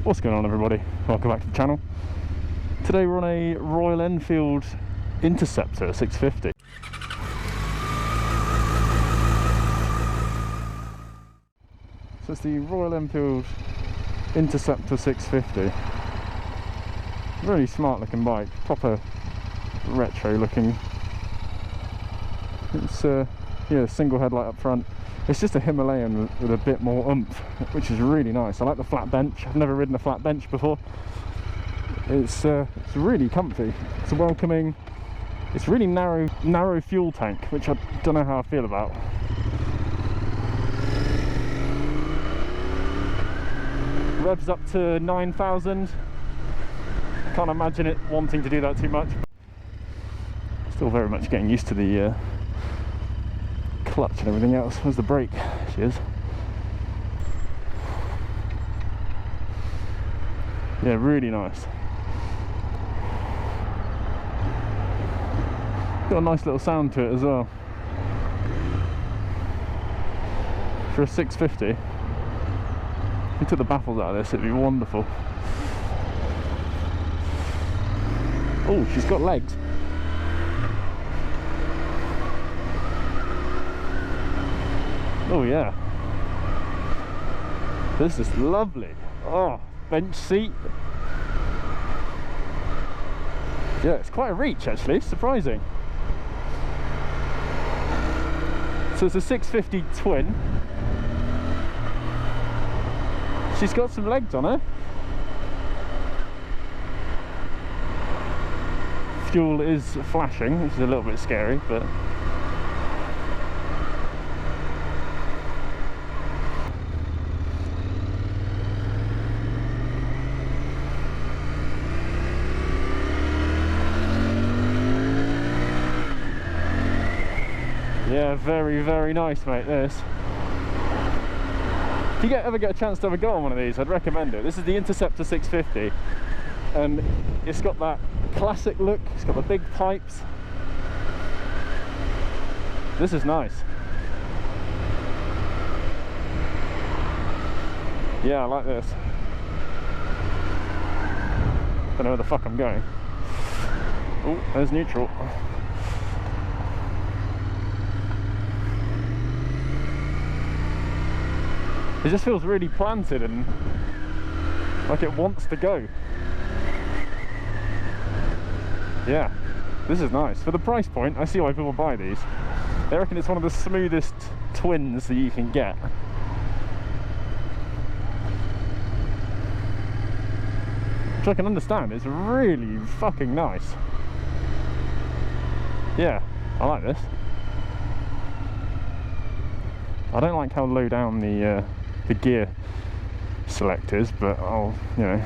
What's going on, everybody? Welcome back to the channel. Today we're on a Royal Enfield Interceptor 650. So it's the Royal Enfield Interceptor 650. Really smart looking bike, proper retro looking. It's yeah, single headlight up front. It's just a Himalayan with a bit more oomph, which is really nice. I like the flat bench. I've never ridden a flat bench before. It's really comfy. It's a welcoming. It's really narrow fuel tank, which I don't know how I feel about. Revs up to 9,000. Can't imagine it wanting to do that too much. Still very much getting used to the clutch and everything else. Where's the brake? She is. Yeah, really nice. Got a nice little sound to it as well. For a 650, if you took the baffles out of this, it'd be wonderful. Oh, she's got legs. Oh yeah, this is lovely. Oh, bench seat. Yeah, it's quite a reach actually, surprising. So it's a 650 twin. She's got some legs on her. Fuel is flashing, which is a little bit scary, but yeah, very, very nice, mate, this. If you ever get a chance to have a go on one of these, I'd recommend it. This is the Interceptor 650, and it's got that classic look. It's got the big pipes. This is nice. Yeah, I like this. Don't know where the fuck I'm going. Oh, there's neutral. It just feels really planted and like it wants to go. Yeah, this is nice. For the price point, I see why people buy these. They reckon it's one of the smoothest twins that you can get. Which I can understand, it's really fucking nice. Yeah, I like this. I don't like how low down the gear select is, but I'll, you know.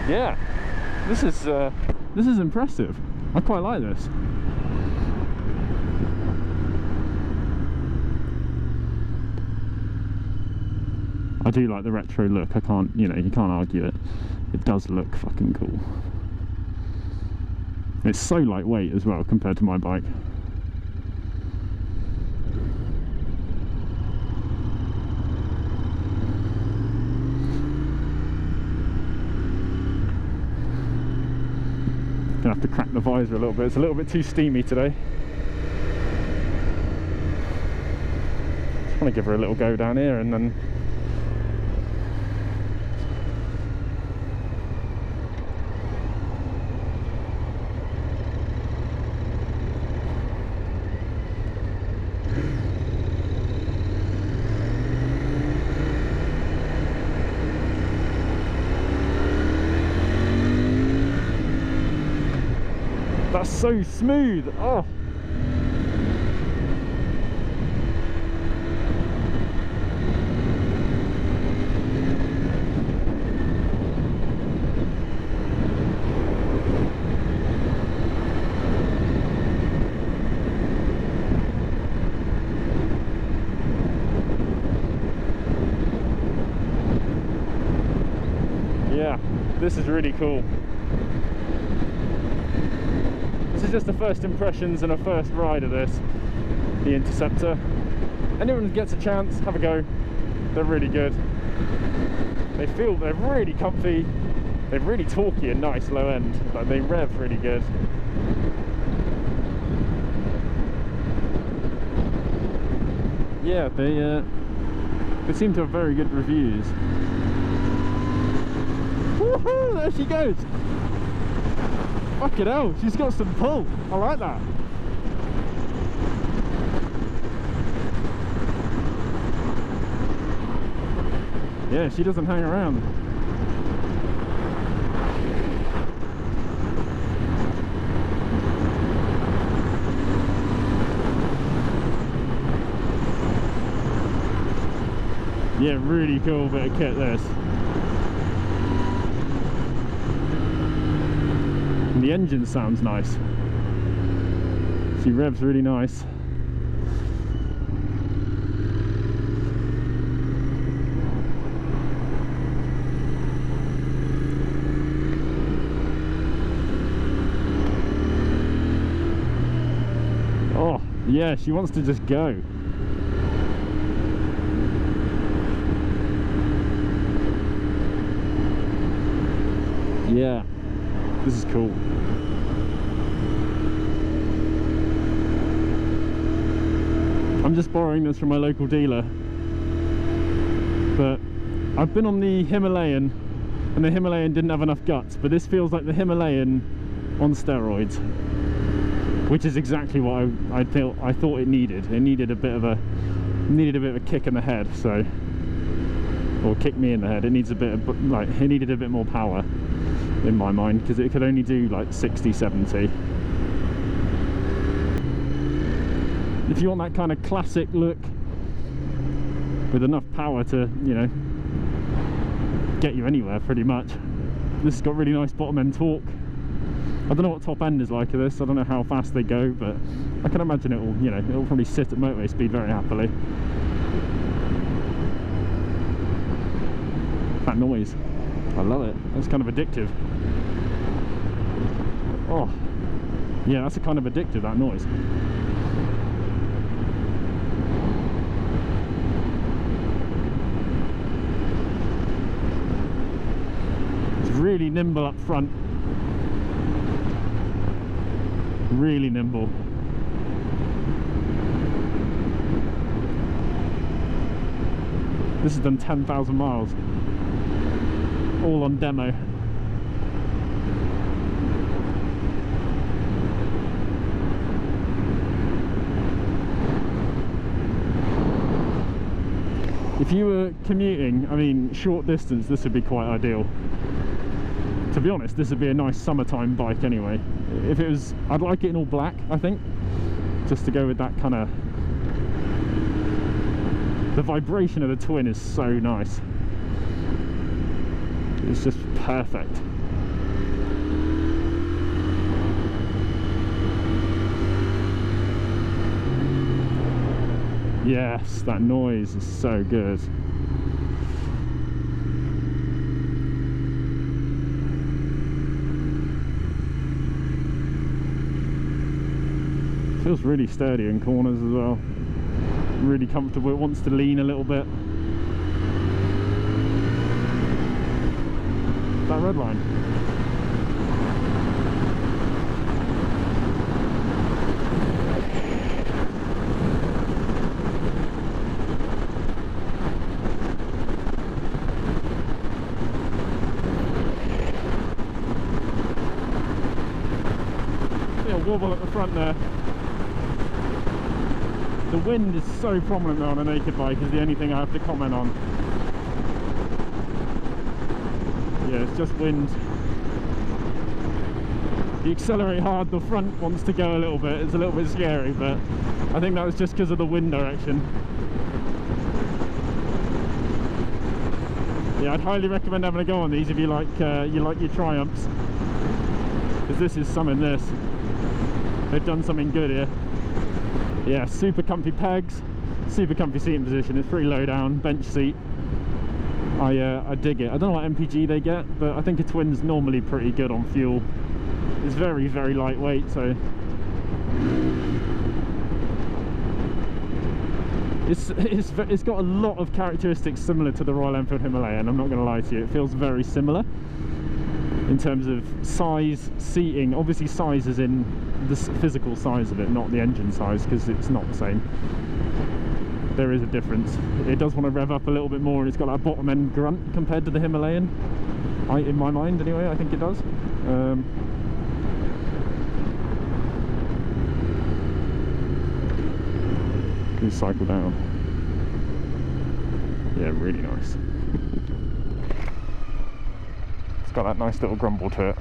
Yeah, this is impressive. I quite like this. I do like the retro look. I can't, you know, you can't argue it. It does look fucking cool. It's so lightweight as well compared to my bike. Gonna have to crack the visor a little bit. It's a little bit too steamy today. Just want to give her a little go down here and then that's so smooth. Oh, This is really cool. This is just the first impressions and a first ride of this, the Interceptor. Anyone who gets a chance, have a go. They're really good. They're really comfy. They're really torquey and nice low end. Like, they rev really good. Yeah, they seem to have very good reviews. Woohoo! There she goes. Fucking hell, she's got some pull. I like that. Yeah, she doesn't hang around. Yeah, really cool bit of kit this. And the engine sounds nice. She revs really nice. Oh, yeah, she wants to just go. Yeah, this is cool. I'm just borrowing this from my local dealer, but I've been on the Himalayan and the Himalayan didn't have enough guts, but this feels like the Himalayan on steroids, which is exactly what I thought it needed. It needed a bit of a kick in the head, so, or kick me in the head. It needs a bit of, like, it needed a bit more power in my mind, because it could only do like 60-70. If you want that kind of classic look with enough power to, you know, get you anywhere pretty much, this has got really nice bottom end torque. I don't know what top end is like of this. I don't know how fast they go, but I can imagine it will, you know, it'll probably sit at motorway speed very happily. That noise, I love it. That's kind of addictive. Oh, yeah, that's a kind of addictive, that noise. It's really nimble up front. Really nimble. This has done 10,000 miles. All on demo. If you were commuting, I mean, short distance, this would be quite ideal. To be honest, this would be a nice summertime bike anyway. If it was, I'd like it in all black, I think, just to go with that kind of, the vibration of the twin is so nice. It's just perfect. Yes, that noise is so good. Feels really sturdy in corners as well. Really comfortable. It wants to lean a little bit. That red line. Wobble at the front there. The wind is so prominent though on a naked bike, is the only thing I have to comment on. Yeah, it's just wind. You accelerate hard, the front wants to go a little bit. It's a little bit scary, but I think that was just because of the wind direction. Yeah, I'd highly recommend having a go on these if you like your Triumphs, because this is something. They've done something good here. Yeah, super comfy pegs, super comfy seating position. It's pretty low down, bench seat. I dig it. I don't know what MPG they get, but I think a twin's normally pretty good on fuel. It's very, very lightweight, so it's got a lot of characteristics similar to the Royal Enfield Himalayan. I'm not going to lie to you, it feels very similar in terms of size, seating. Obviously size is in the physical size of it, not the engine size, because it's not the same. There is a difference. It does want to rev up a little bit more, and it's got that bottom end grunt compared to the Himalayan. In my mind anyway, I think it does. Can cycle down. Yeah, really nice. It's got that nice little grumble to it.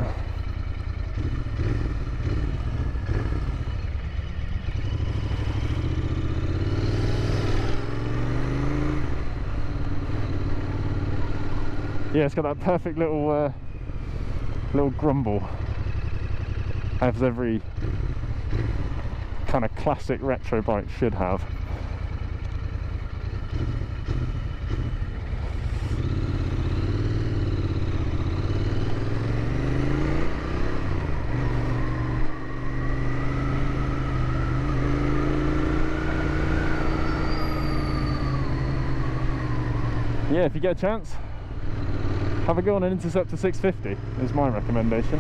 Yeah, it's got that perfect little little grumble, as every kind of classic retro bike should have. Yeah, if you get a chance, have a go on an Interceptor 650 is my recommendation.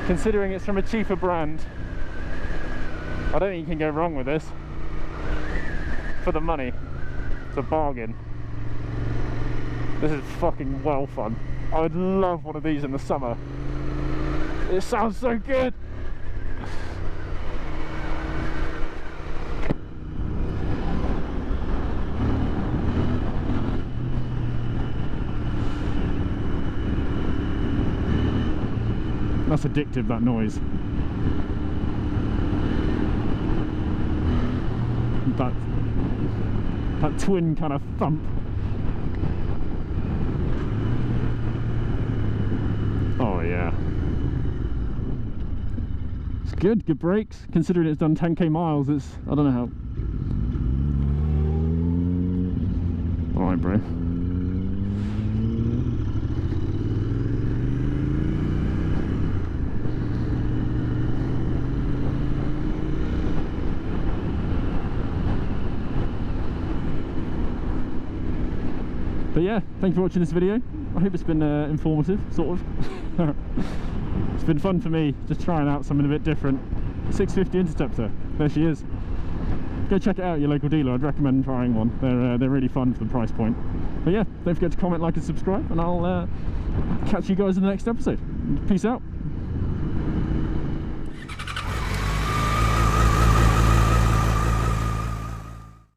Considering it's from a cheaper brand, I don't think you can go wrong with this. For the money, it's a bargain. This is fucking well fun. I would love one of these in the summer. It sounds so good. That's addictive, that noise. That twin kind of thump. Oh yeah. It's good brakes. Considering it's done 10k miles, it's, I don't know how. Alright, bro. But yeah, thank you for watching this video. I hope it's been informative, sort of. It's been fun for me, just trying out something a bit different. 650 Interceptor, there she is. Go check it out at your local dealer. I'd recommend trying one. They're really fun for the price point. But yeah, don't forget to comment, like and subscribe, and I'll catch you guys in the next episode. Peace out.